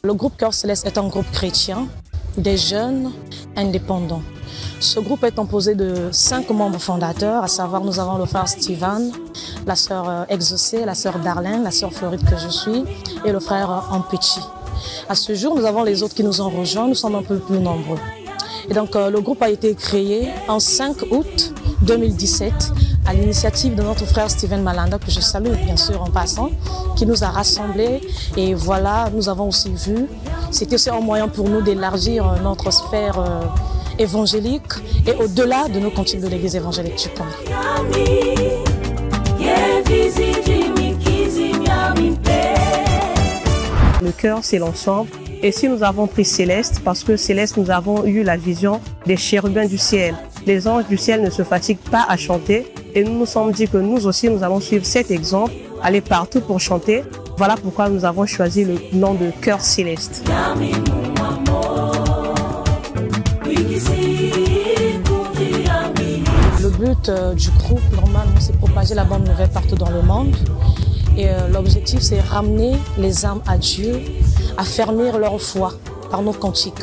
Le groupe Cœur Céleste est un groupe chrétien, des jeunes indépendants. Ce groupe est composé de 5 membres fondateurs, à savoir nous avons le frère Steven, la sœur Exaucée, la sœur Darlene, la sœur Floride que je suis et le frère Ampechi. À ce jour, nous avons les autres qui nous ont rejoints, nous sommes un peu plus nombreux. Et donc le groupe a été créé en 5 août 2017 à l'initiative de notre frère Steven Malanda, que je salue bien sûr en passant, qui nous a rassemblés. Et voilà, nous avons aussi vu, c'était aussi un moyen pour nous d'élargir notre sphère évangélique et au-delà de nos cantiques de l'église évangélique du Congo. Le cœur, c'est l'ensemble. Et si nous avons pris Céleste, parce que Céleste, nous avons eu la vision des chérubins du ciel. Les anges du ciel ne se fatiguent pas à chanter. Et nous nous sommes dit que nous aussi, nous allons suivre cet exemple, aller partout pour chanter. Voilà pourquoi nous avons choisi le nom de Cœur Céleste. Le but du groupe, normalement, c'est propager la bonne nouvelle partout dans le monde. Et l'objectif, c'est ramener les âmes à Dieu, affermir leur foi par nos cantiques.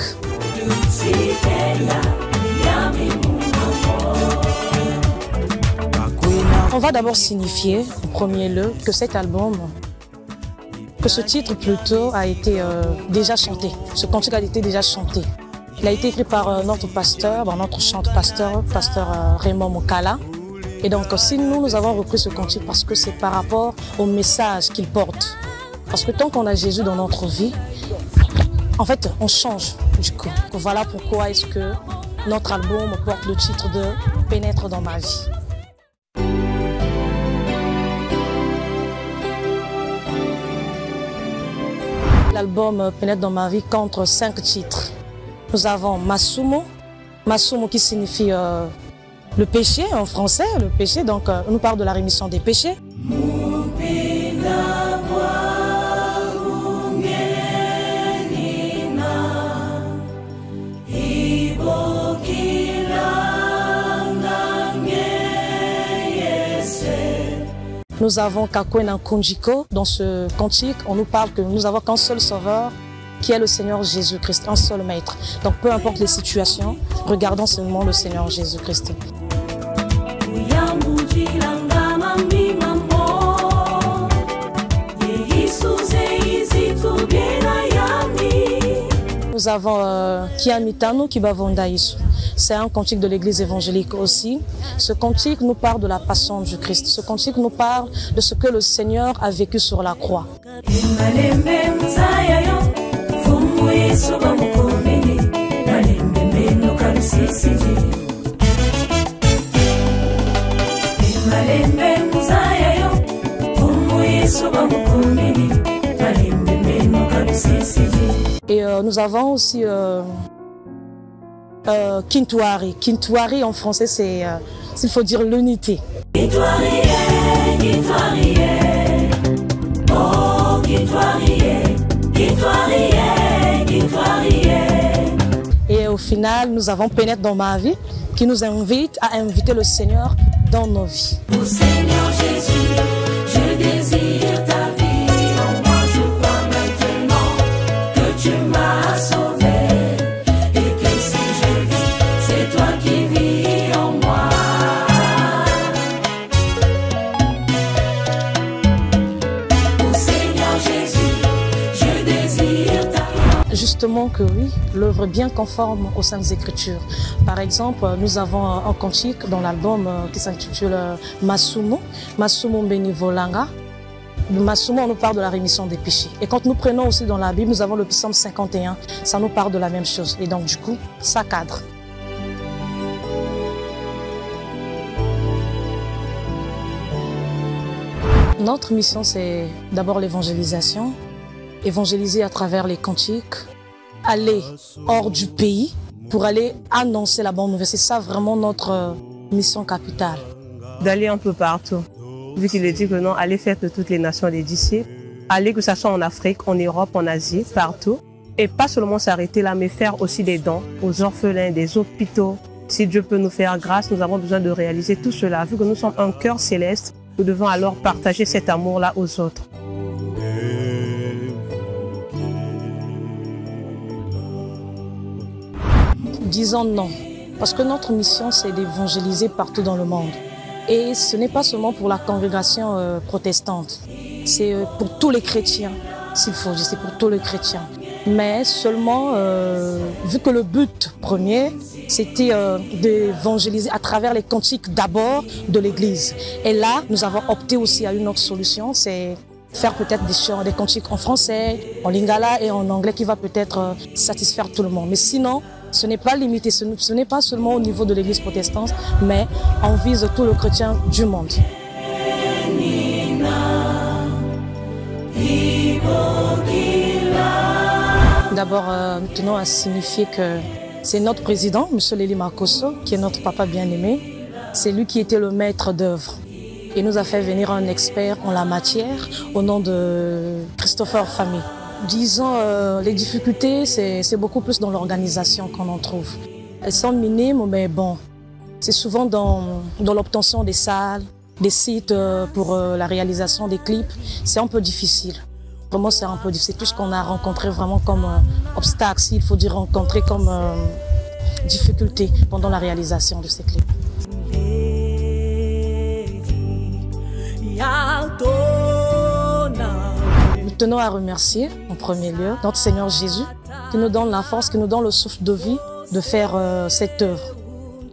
On va d'abord signifier, en premier lieu, que cet album, que ce titre plutôt a été déjà chanté. Ce cantique a été déjà chanté. Il a été écrit par notre pasteur, notre chanteur-pasteur, pasteur Raymond Mokala. Et donc, si nous avons repris ce cantique parce que c'est par rapport au message qu'il porte. Parce que tant qu'on a Jésus dans notre vie, en fait, on change du coup. Voilà pourquoi est-ce que notre album porte le titre de « Pénètre dans ma vie ». L'album « Pénètre dans ma vie » compte 5 titres. Nous avons Masumo, Masumo qui signifie le péché en français, le péché, donc on nous parle de la rémission des péchés. Nous avons Kakwena Kunjiko. Dans ce cantique, on nous parle que nous avons qu'un seul sauveur, qui est le Seigneur Jésus-Christ, un seul maître. Donc peu importe les situations, regardons seulement le Seigneur Jésus-Christ. Nous avons Kiamitano Kibavonda Isu. C'est un cantique de l'église évangélique aussi. Ce cantique nous parle de la passion du Christ. Ce cantique nous parle de ce que le Seigneur a vécu sur la croix. Et nous avons aussi Kintuari. Kintuari en français, c'est, s'il faut dire, l'unité. Et au final, nous avons Pénètre dans ma vie, qui nous invite à inviter le Seigneur dans nos vies. Ô Seigneur Jésus, je désire ta vie, en moi je crois maintenant que tu m'as justement que oui, l'œuvre est bien conforme aux Saintes Écritures. Par exemple, nous avons un cantique dans l'album qui s'intitule Masumo, Masumo Benivolanga. Masumo, on nous parle de la rémission des péchés. Et quand nous prenons aussi dans la Bible, nous avons le psaume 51, ça nous parle de la même chose. Et donc du coup, ça cadre. Notre mission, c'est d'abord l'évangélisation. Évangéliser à travers les cantiques, aller hors du pays pour aller annoncer la bonne nouvelle. C'est ça vraiment notre mission capitale. D'aller un peu partout. Vu qu'il est dit que non, aller faire de toutes les nations des disciples, aller que ce soit en Afrique, en Europe, en Asie, partout. Et pas seulement s'arrêter là, mais faire aussi des dons aux orphelins, des hôpitaux. Si Dieu peut nous faire grâce, nous avons besoin de réaliser tout cela. Vu que nous sommes un cœur céleste, nous devons alors partager cet amour-là aux autres. Disons non, parce que notre mission, c'est d'évangéliser partout dans le monde. Et ce n'est pas seulement pour la congrégation protestante, c'est pour tous les chrétiens, s'il faut dire, c'est pour tous les chrétiens. Mais seulement, vu que le but premier, c'était d'évangéliser à travers les cantiques d'abord de l'Église. Et là, nous avons opté aussi à une autre solution, c'est faire peut-être des cantiques en français, en lingala et en anglais qui va peut-être satisfaire tout le monde. Mais sinon, ce n'est pas limité, ce n'est pas seulement au niveau de l'Église protestante, mais on vise tout le chrétien du monde. D'abord, nous tenons à signifier que c'est notre président, M. Lely Makosso, qui est notre papa bien-aimé. C'est lui qui était le maître d'œuvre. Il nous a fait venir un expert en la matière au nom de Christopher Famille. Disons, les difficultés, c'est beaucoup plus dans l'organisation qu'on en trouve. Elles sont minimes, mais bon, c'est souvent dans l'obtention des salles, des sites pour la réalisation des clips. C'est un peu difficile. Vraiment, c'est un peu difficile. C'est tout ce qu'on a rencontré vraiment comme obstacle, s'il faut dire rencontrer comme difficulté pendant la réalisation de ces clips. Nous tenons à remercier en premier lieu notre Seigneur Jésus qui nous donne la force, qui nous donne le souffle de vie de faire cette œuvre.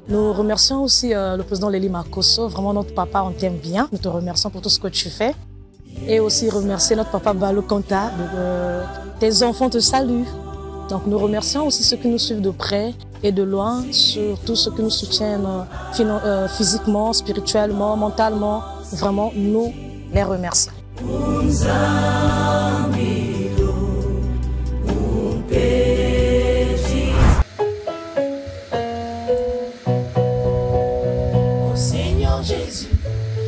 Nous remercions aussi le président Lely Makosso, vraiment notre papa, on t'aime bien. Nous te remercions pour tout ce que tu fais. Et aussi remercier notre papa Balo Kanta, tes enfants te saluent. Donc nous remercions aussi ceux qui nous suivent de près et de loin, surtout ceux qui nous soutiennent physiquement, spirituellement, mentalement. Vraiment, nous les remercions. Oh Seigneur Jésus,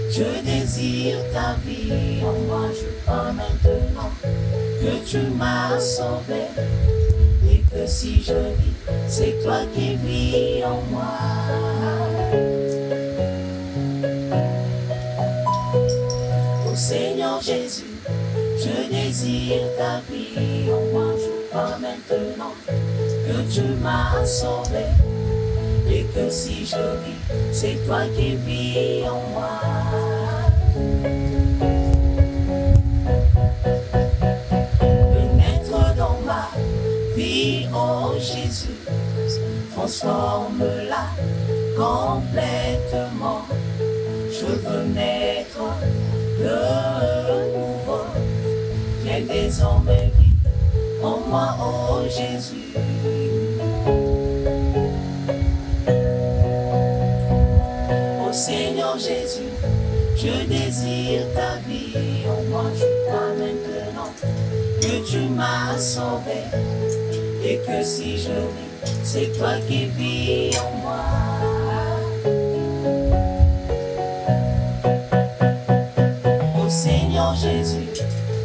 je désire ta vie en moi, je crois maintenant que tu m'as sauvé et que si je vis, c'est toi qui vis en moi. Seigneur Jésus, je désire ta vie en moi, je crois maintenant que tu m'as sauvé et que si je vis, c'est toi qui vis en moi. Pénètre dans ma vie, oh Jésus, transforme-la complètement. Je veux naître de nouveau, viens désormais vivre en moi, oh Jésus. Oh Seigneur Jésus, je désire ta vie en moi, je crois maintenant que tu m'as sauvé et que si je vis, c'est toi qui vis en moi. Jésus,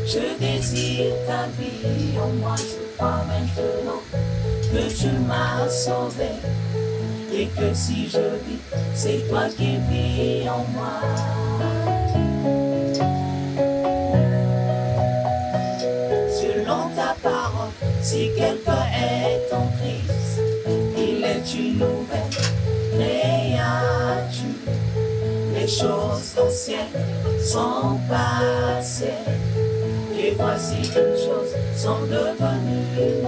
je désire ta vie en moi, je crois maintenant que tu m'as sauvé et que si je vis, c'est toi qui vis en moi. Selon ta parole, si quelqu'un est en Christ, il est une nouvelle créature. Les choses anciennes sont passées et voici toutes choses sont devenues